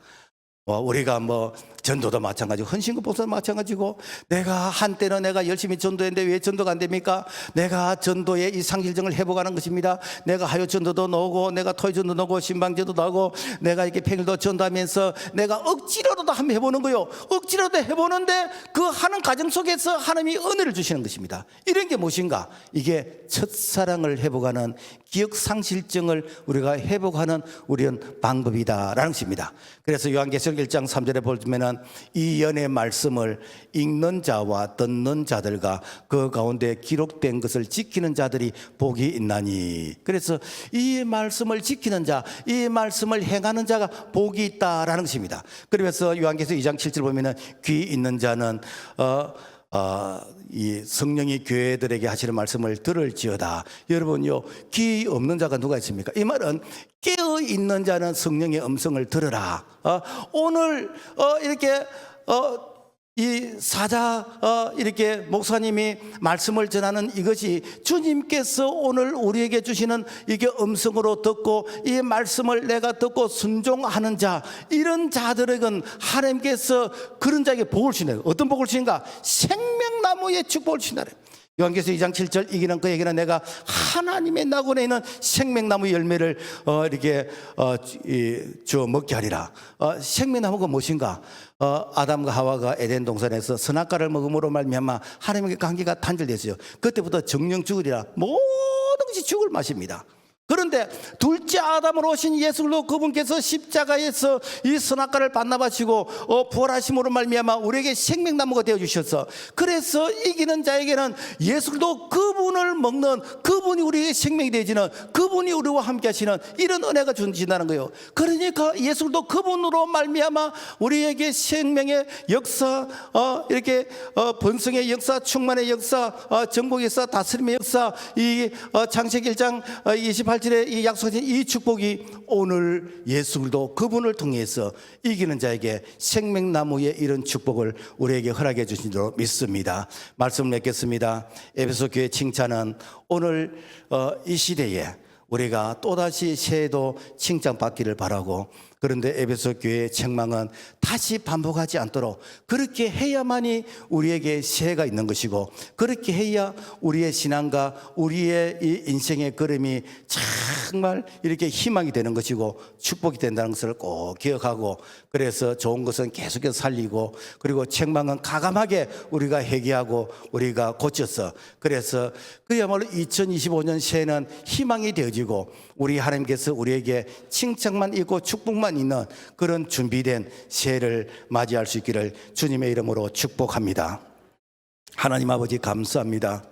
우리가 뭐 전도도 마찬가지고 헌신급 봉사도 마찬가지고 내가 한때는 내가 열심히 전도했는데 왜 전도가 안 됩니까? 내가 전도의 이 상실증을 회복하는 것입니다. 내가 하요 전도도 나오고 내가 토요 전도 나오고 신방전도 나오고 내가 이렇게 평일도 전도하면서 내가 억지로라도 한번 해보는 거요. 억지로라도 해보는데 그 하는 과정 속에서 하나님이 은혜를 주시는 것입니다. 이런 게 무엇인가? 이게 첫사랑을 회복하는 기억 상실증을 우리가 회복하는 우리는 방법이다라는 것입니다. 그래서 요한계시록 1장 3절에 보면은 이 연의 말씀을 읽는 자와 듣는 자들과 그 가운데 기록된 것을 지키는 자들이 복이 있나니. 그래서 이 말씀을 지키는 자, 이 말씀을 행하는 자가 복이 있다라는 것입니다. 그러면서 요한계시록 2장 7절 보면은 귀 있는 자는 이 성령이 교회들에게 하시는 말씀을 들을지어다. 여러분요, 귀 없는 자가 누가 있습니까? 이 말은 깨어 있는 자는 성령의 음성을 들으라. 오늘 이렇게 이 사자 이렇게 목사님이 말씀을 전하는 이것이 주님께서 오늘 우리에게 주시는 이게 음성으로 듣고 이 말씀을 내가 듣고 순종하는 자, 이런 자들에게는 하나님께서 그런 자에게 복을 주시는, 어떤 복을 주신가? 생명나무의 축복을 주신다. 요한계시록 2장 7절 이기는 그에게는 내가 하나님의 낙원에 있는 생명나무 열매를 이렇게 주어 먹게 하리라. 생명나무가 무엇인가? 아담과 하와가 에덴 동산에서 선악과를 먹음으로 말미암아 하나님의 관계가 단절됐어요. 그때부터 정령 죽으리라. 모든 것이 죽을 맛입니다. 그런데 둘째 아담으로 오신 예수 그리스도 그분께서 십자가에서 이 선악과를 반납하시고 부활하심으로 말미암아 우리에게 생명나무가 되어 주셔서, 그래서 이기는 자에게는 예수 그리스도 그분을 먹는, 그분이 우리의 생명이 되어지는, 그분이 우리와 함께 하시는 이런 은혜가 주신다는 거예요. 그러니까 예수 그리스도 그분으로 말미암아 우리에게 생명의 역사, 이렇게 번성의 역사, 충만의 역사, 정복의 역사, 다스림의 역사, 이 창세기 1장 28절에 이 약속하신 이 축복이 오늘 예수 그리스도 그분을 통해서 이기는 자에게 생명나무의 이런 축복을 우리에게 허락해 주신 줄 믿습니다. 말씀을 맺겠습니다. 에베소 교회 칭찬은 오늘 이 시대에 우리가 또다시 새해도 칭찬받기를 바라고, 그런데 에베소 교회의 책망은 다시 반복하지 않도록 그렇게 해야만이 우리에게 새해가 있는 것이고, 그렇게 해야 우리의 신앙과 우리의 이 인생의 걸음이 정말 이렇게 희망이 되는 것이고 축복이 된다는 것을 꼭 기억하고, 그래서 좋은 것은 계속해서 살리고, 그리고 책망은 가감하게 우리가 회개하고 우리가 고쳐서, 그래서 그야말로 2025년 새해는 희망이 되어지고 우리 하나님께서 우리에게 칭찬만 있고 축복만 있는 그런 준비된 새해를 맞이할 수 있기를 주님의 이름으로 축복합니다. 하나님 아버지 감사합니다.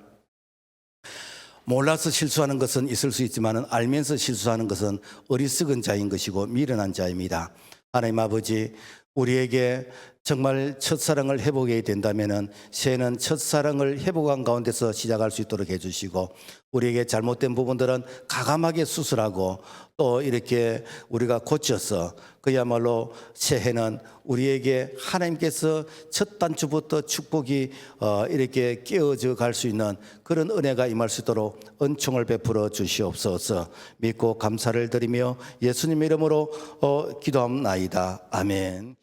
몰라서 실수하는 것은 있을 수 있지만 알면서 실수하는 것은 어리석은 자인 것이고 미련한 자입니다. 하나님 아버지, 우리에게 정말 첫사랑을 회복해야 된다면 새해는 첫사랑을 회복한 가운데서 시작할 수 있도록 해주시고, 우리에게 잘못된 부분들은 가감하게 수술하고 또 이렇게 우리가 고쳐서 그야말로 새해는 우리에게 하나님께서 첫 단추부터 축복이 이렇게 깨어져 갈 수 있는 그런 은혜가 임할 수 있도록 은총을 베풀어 주시옵소서. 믿고 감사를 드리며 예수님 이름으로 기도합나이다. 아멘.